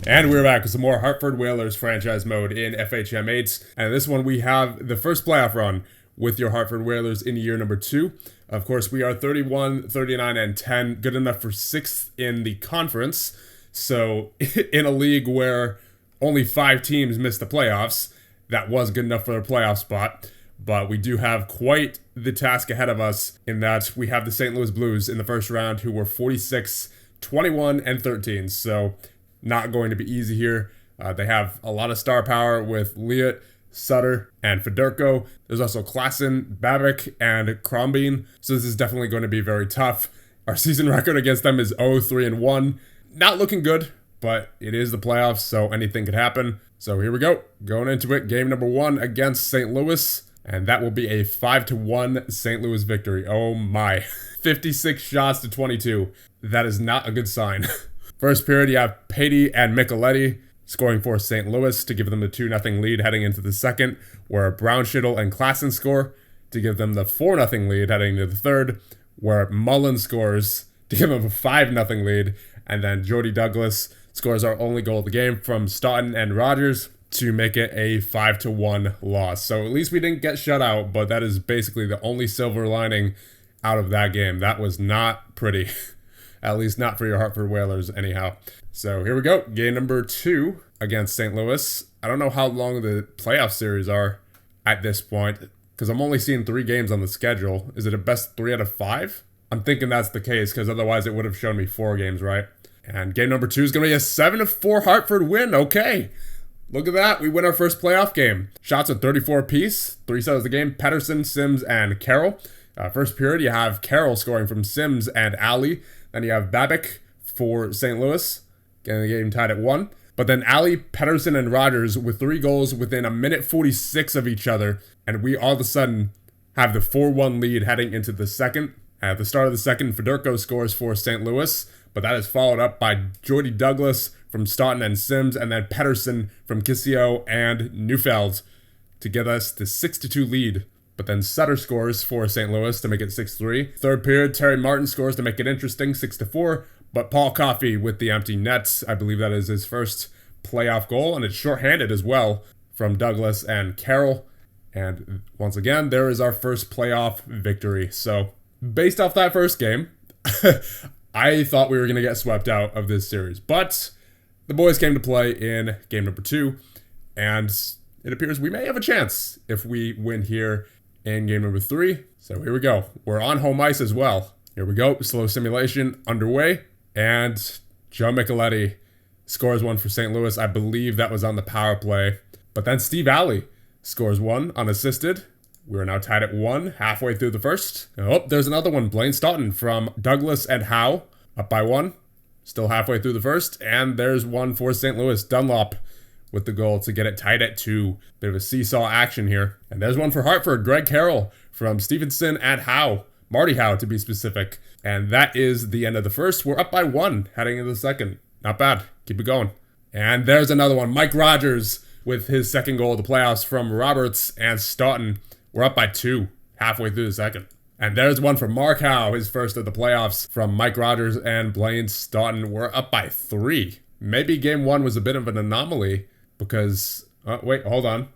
And we're back with some more Hartford Whalers franchise mode in FHM 8. And this one we have the first playoff run with your Hartford Whalers in year number 2. Of course, we are 31, 39, and 10, good enough for 6th in the conference. So in a league where only 5 teams missed the playoffs, that was good enough for a playoff spot. But we do have quite the task ahead of us in that we have the St. Louis Blues in the first round who were 46, 21, and 13. So not going to be easy here. They have a lot of star power with Liat, Sutter, and Fedorko. There's also Klassen, Babik, and Crombeen. So this is definitely going to be very tough. Our season record against them is 0-3-1. Not looking good, but it is the playoffs, so anything could happen. So here we go. Going into it, game number 1 against St. Louis. And that will be a 5-1 St. Louis victory. Oh my. 56 shots to 22. That is not a good sign. First period, you have Patey and Micheletti scoring for St. Louis to give them the 2-0 lead heading into the second, where Brownschittel and Klassen score to give them the 4-0 lead heading into the third, where Mullen scores to give them a 5-0 lead, and then Jody Douglas scores our only goal of the game from Stoughton and Rogers to make it a 5-1 loss. So at least we didn't get shut out, but that is basically the only silver lining out of that game. That was not pretty. At least not for your Hartford Whalers anyhow. So here we go. Game number 2 against St. Louis. I don't know how long the playoff series are at this point because I'm only seeing 3 games on the schedule. Is it a best 3 out of 5? I'm thinking that's the case because otherwise it would have shown me 4 games, right? And game number 2 is going to be a 7-4 Hartford win. Okay. Look at that. We win our first playoff game. Shots at 34 apiece. 3 sides of the game. Pedersen, Sims, and Carroll. First period, you have Carroll scoring from Sims and Ali. Then you have Babik for St. Louis, getting the game tied at 1. But then Ali, Pedersen, and Rogers with 3 goals within a minute 46 of each other. And we all of a sudden have the 4-1 lead heading into the second. At the start of the second, Fedorko scores for St. Louis. But that is followed up by Jody Douglas from Stoughton and Sims. And then Pedersen from Kissio and Neufeld to give us the 6-2 lead. But then Sutter scores for St. Louis to make it 6-3. Third period, Terry Martin scores to make it interesting, 6-4. But Paul Coffey with the empty nets. I believe that is his first playoff goal. And it's shorthanded as well from Douglas and Carroll. And once again, there is our first playoff victory. So based off that first game, I thought we were going to get swept out of this series. But the boys came to play in game number 2. And it appears we may have a chance if we win here in game number 3. So here we go. We're on home ice as well. Here we go. Slow simulation underway. And Joe Micheletti scores 1 for St. Louis. I believe that was on the power play. But then Steve Alley scores 1 unassisted. We're now tied at 1 halfway through the first. Oh, there's another one. Blaine Stoughton from Douglas and Howe up by 1. Still halfway through the first. And there's 1 for St. Louis. Dunlop with the goal to get it tied at 2. Bit of a seesaw action here. And there's 1 for Hartford. Greg Carroll from Stevenson and Howe. Marty Howe to be specific. And that is the end of the first. We're up by 1 heading into the second. Not bad. Keep it going. And there's another one. Mike Rogers with his second goal of the playoffs from Roberts and Stoughton. We're up by 2 halfway through the second. And there's 1 for Mark Howe, his first of the playoffs from Mike Rogers and Blaine Stoughton. We're up by 3. Maybe game 1 was a bit of an anomaly. Because, wait, hold on.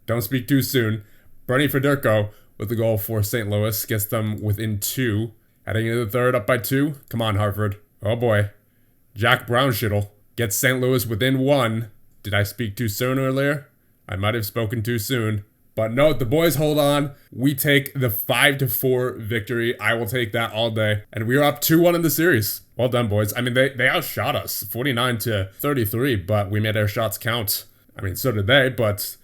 Don't speak too soon. Bernie Fedorko with the goal for St. Louis gets them within 2. Heading into the third, up by 2. Come on, Hartford. Oh boy. Jack Brownschittel gets St. Louis within 1. Did I speak too soon earlier? I might have spoken too soon. But no, the boys hold on. We take the 5-4 victory. I will take that all day. And we are up 2-1 in the series. Well done, boys. I mean, they outshot us 49-33, but we made our shots count. I mean, so did they, but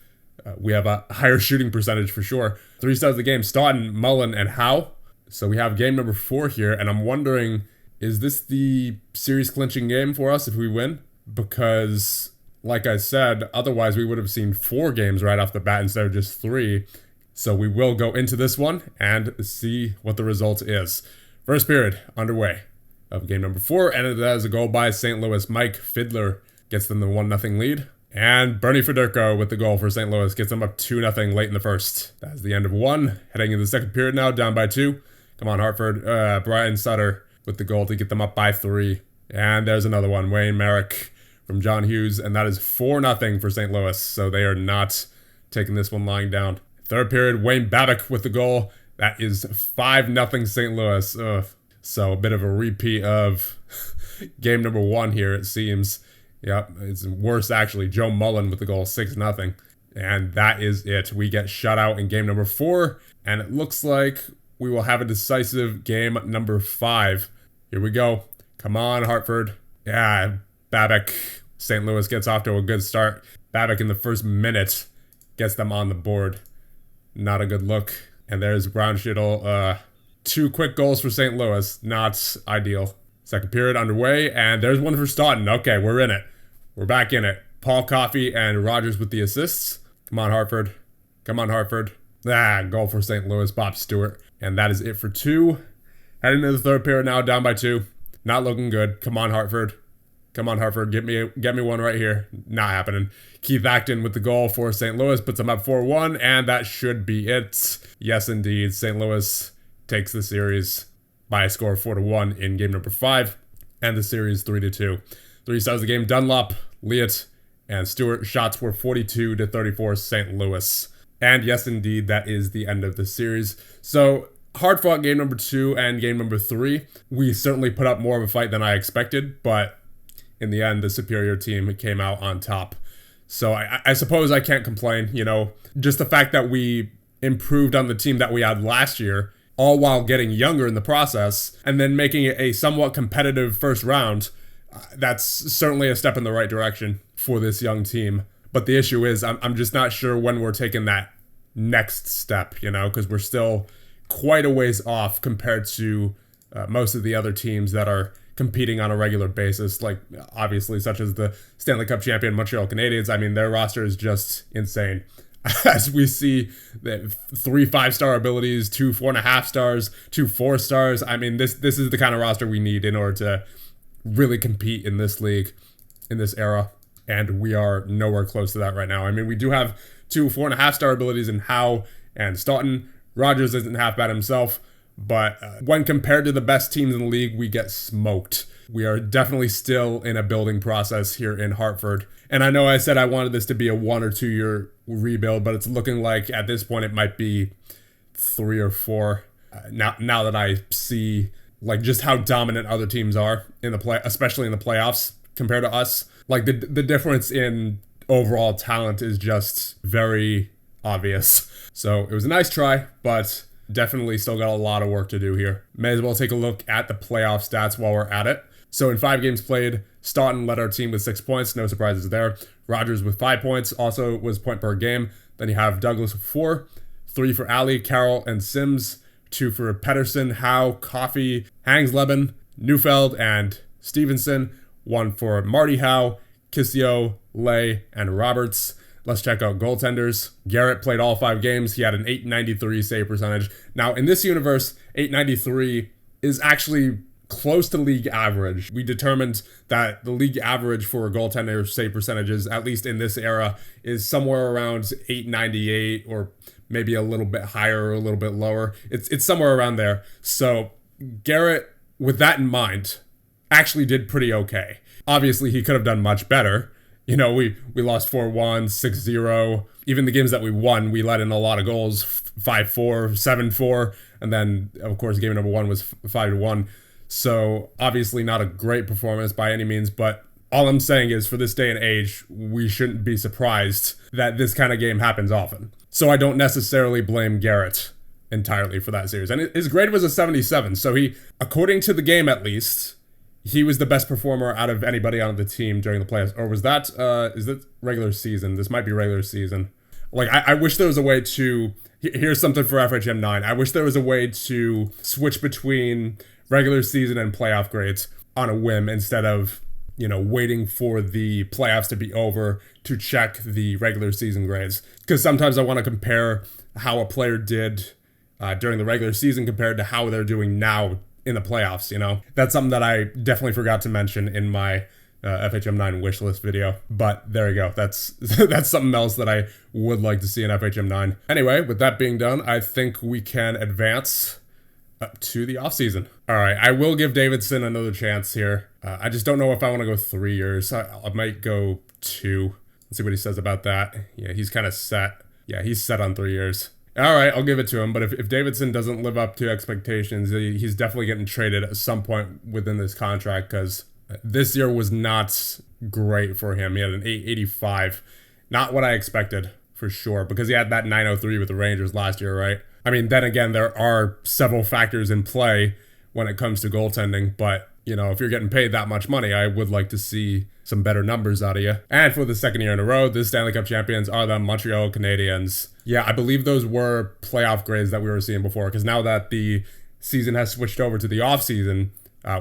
we have a higher shooting percentage for sure. 3 sides of the game, Stoughton, Mullen, and Howe. So we have game number 4 here, and I'm wondering, is this the series clinching game for us if we win? Because, like I said, otherwise we would have seen 4 games right off the bat instead of just 3. So we will go into this one and see what the result is. First period underway of game number 4, and that is a goal by St. Louis. Mike Fiddler gets them the 1-0 lead. And Bernie Fedorko with the goal for St. Louis gets them up 2-0 late in the first. That's the end of 1. Heading into the second period now, down by 2. Come on, Hartford. Brian Sutter with the goal to get them up by 3. And there's another one, Wayne Merrick from John Hughes, and that is 4-0 for St. Louis, so they are not taking this one lying down. Third period, Wayne Babbitt with the goal. That is 5-0 St. Louis. Ugh. So a bit of a repeat of game number 1 here, it seems. Yep, it's worse actually. Joe Mullen with the goal, 6-0. And that is it. We get shut out in game number 4, and it looks like we will have a decisive game number 5. Here we go. Come on, Hartford. Yeah, Babbitt. St. Louis gets off to a good start. Babbitt in the first minute gets them on the board. Not a good look. And there's Brownschittle. 2 quick goals for St. Louis. Not ideal. Second period underway, and there's one for Staunton. Okay, we're in it. We're back in it. Paul Coffey and Rogers with the assists. Come on, Hartford. Come on, Hartford. Goal for St. Louis, Bob Stewart. And that is it for 2. Heading into the third period now, down by 2. Not looking good. Come on, Hartford. Come on, Hartford. Get me one right here. Not happening. Keith Acton with the goal for St. Louis puts them up 4-1, and that should be it. Yes, indeed. St. Louis takes the series by a score of 4-1 in game number 5, and the series 3-2. 3 stars of the game: Dunlop, Liat, and Stewart. Shots were 42-34 St. Louis. And yes, indeed, that is the end of the series. So hard fought game number 2 and game number 3. We certainly put up more of a fight than I expected, but in the end, the superior team came out on top. So I suppose I can't complain, you know. Just the fact that we improved on the team that we had last year, all while getting younger in the process, and then making it a somewhat competitive first round, that's certainly a step in the right direction for this young team. But the issue is, I'm just not sure when we're taking that next step, you know, because we're still quite a ways off compared to most of the other teams that are competing on a regular basis, like obviously such as the Stanley Cup champion Montreal Canadiens. I mean, their roster is just insane. As we see, 3 5-star abilities, 2 4.5 stars, 2 4 stars. I mean, this is the kind of roster we need in order to really compete in this league, in this era. And we are nowhere close to that right now. I mean, we do have 2 4.5-star abilities in Howe and Staunton. Rogers isn't half bad himself, but when compared to the best teams in the league, we get smoked. We are definitely still in a building process here in Hartford. And I know I said I wanted this to be a 1 or 2 year rebuild, but it's looking like at this point it might be 3 or 4. Now that I see like just how dominant other teams are in the play, especially in the playoffs compared to us. Like the difference in overall talent is just very obvious. So it was a nice try, but definitely still got a lot of work to do here. May as well take a look at the playoff stats while we're at it. So in 5 games played, Staunton led our team with 6 points. No surprises there. Rogers with 5 points, also was point per game. Then you have Douglas with 4, 3 for Alley, Carroll, and Sims, 2 for Pedersen, Howe, Coffey, Hangs-Leben, Neufeld, and Stevenson, 1 for Marty Howe, Kissio, Lay, and Roberts. Let's check out goaltenders. Garrett played all 5 games. He had an .893 save percentage. Now, in this universe, .893 is actually close to league average. We determined that the league average for goaltender save percentages, at least in this era, is somewhere around .898 or maybe a little bit higher or a little bit lower. It's somewhere around there. So Garrett, with that in mind, actually did pretty okay. Obviously, he could have done much better. You know, we lost 4-1, 6-0. Even the games that we won, we let in a lot of goals, 5-4, 7-4. And then, of course, game number 1 was 5-1. So obviously not a great performance by any means, but all I'm saying is for this day and age, we shouldn't be surprised that this kind of game happens often. So I don't necessarily blame Garrett entirely for that series. And his grade was a 77. So he, according to the game at least, he was the best performer out of anybody on the team during the playoffs. Or was that, is that regular season? This might be regular season. Like, I wish there was a way to, here's something for FHM 9. I wish there was a way to switch between regular season and playoff grades on a whim instead of, you know, waiting for the playoffs to be over to check the regular season grades. Because sometimes I want to compare how a player did during the regular season compared to how they're doing now in the playoffs, you know? That's something that I definitely forgot to mention in my FHM 9 wish list video. But there you go. That's something else that I would like to see in FHM 9. Anyway, with that being done, I think we can advance up to the offseason. All right, I will give Davidson another chance here. I just don't know if I want to go 3 years. I might go 2. Let's see what he says about that. Yeah, he's kind of set. Yeah, he's set on 3 years. All right, I'll give it to him. But if Davidson doesn't live up to expectations, he's definitely getting traded at some point within this contract, because this year was not great for him. He had an 885. Not what I expected, for sure, because he had that 903 with the Rangers last year, right? I mean, then again, there are several factors in play when it comes to goaltending, but you know, if you're getting paid that much money, I would like to see some better numbers out of you. And for the second year in a row, the Stanley Cup champions are the Montreal Canadiens. Yeah, I believe those were playoff grades that we were seeing before, because now that the season has switched over to the offseason,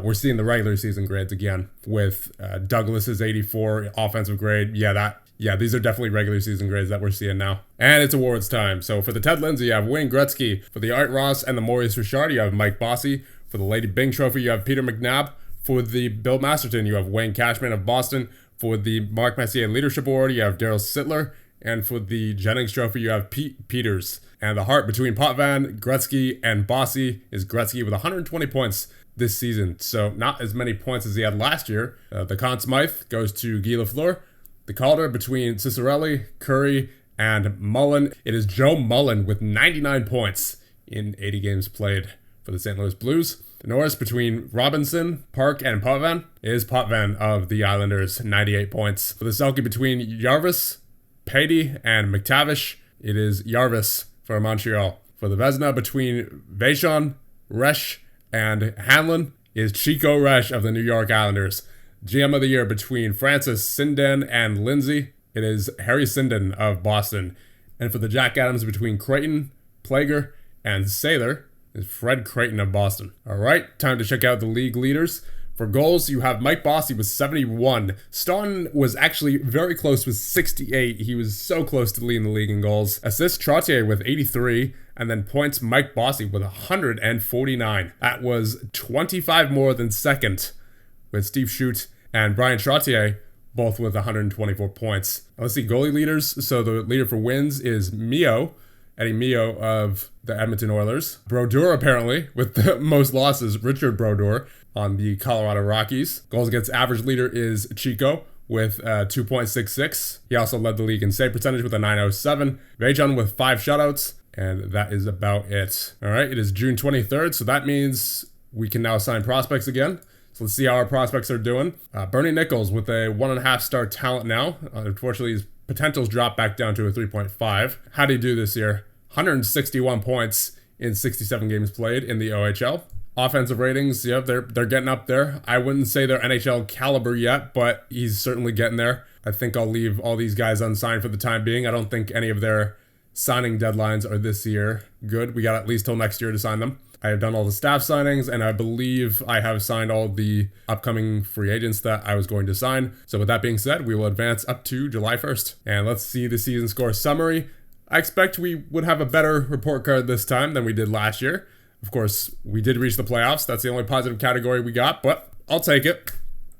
we're seeing the regular season grades again with Douglas's 84 offensive grade. Yeah, these are definitely regular season grades that we're seeing now. And it's awards time. So for the Ted Lindsay, you have Wayne Gretzky. For the Art Ross and the Maurice Richard, you have Mike Bossy. For the Lady Byng Trophy, you have Peter McNabb. For the Bill Masterton, you have Wayne Cashman of Boston. For the Mark Messier Leadership Award, you have Daryl Sittler. And for the Jennings Trophy, you have Pete Peters. And the heart between Potvin, Gretzky, and Bossy is Gretzky with 120 points this season. So not as many points as he had last year. The Conn Smythe goes to Guy Lafleur. The Calder between Ciccarelli, Curry, and Mullen. It is Joe Mullen with 99 points in 80 games played for the St. Louis Blues. The Norris between Robinson, Park, and Potvin is Potvin of the Islanders, 98 points. For the Selke between Jarvis, Patey, and McTavish, it is Jarvis for Montreal. For the Vezina between Vachon, Resch, and Hanlon is Chico Resch of the New York Islanders. GM of the Year between Francis, Sinden, and Lindsay, it is Harry Sinden of Boston. And for the Jack Adams between Creighton, Plager, and Saylor is Fred Creighton of Boston. All right, time to check out the league leaders. For goals, you have Mike Bossy with 71. Staunton was actually very close with 68. He was so close to leading the league in goals. Assists, Trottier with 83. And then points, Mike Bossy with 149. That was 25 more than second, with Steve Schutt and Brian Trottier both with 124 points. Now let's see goalie leaders. So the leader for wins is Eddie Mio of the Edmonton Oilers. Brodeur, apparently, with the most losses, Richard Brodeur on the Colorado Rockies. Goals against average leader is Chico with 2.66. He also led the league in save percentage with a 907. Vachon with 5 shutouts, and that is about it. All right, it is June 23rd, so that means we can now assign prospects again. So let's see how our prospects are doing. Bernie Nichols with a 1.5 star talent now. Unfortunately, his potential's dropped back down to a 3.5. How did he do this year? 161 points in 67 games played in the OHL. Offensive ratings, yeah, they're getting up there. I wouldn't say they're NHL caliber yet, but he's certainly getting there. I think I'll leave all these guys unsigned for the time being. I don't think any of their signing deadlines are this year. Good, we got at least till next year to sign them. I have done all the staff signings, and I believe I have signed all the upcoming free agents that I was going to sign. So with that being said, we will advance up to July 1st. And let's see the season score summary. I expect we would have a better report card this time than we did last year. Of course, we did reach the playoffs. That's the only positive category we got, but I'll take it.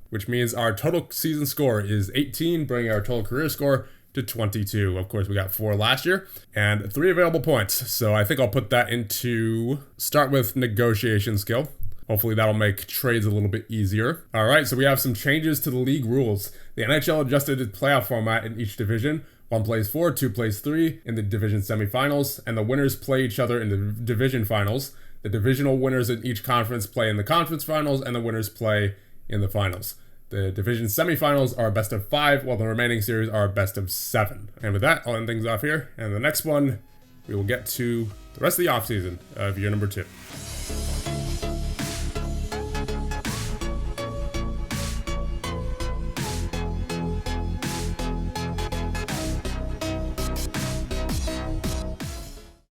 Which means our total season score is 18, bringing our total career score to 22. Of course, we got 4 last year and 3 available points. So I think I'll put that into start with negotiation skill. Hopefully that'll make trades a little bit easier. All right, so we have some changes to the league rules. The NHL adjusted its playoff format in each division. 1 plays 4, 2 plays 3 in the division semifinals, and the winners play each other in the division finals. The divisional winners in each conference play in the conference finals, and the winners play in the finals. The division semifinals are best of 5, while the remaining series are best of 7. And with that, I'll end things off here. And the next one, we will get to the rest of the offseason of year number 2.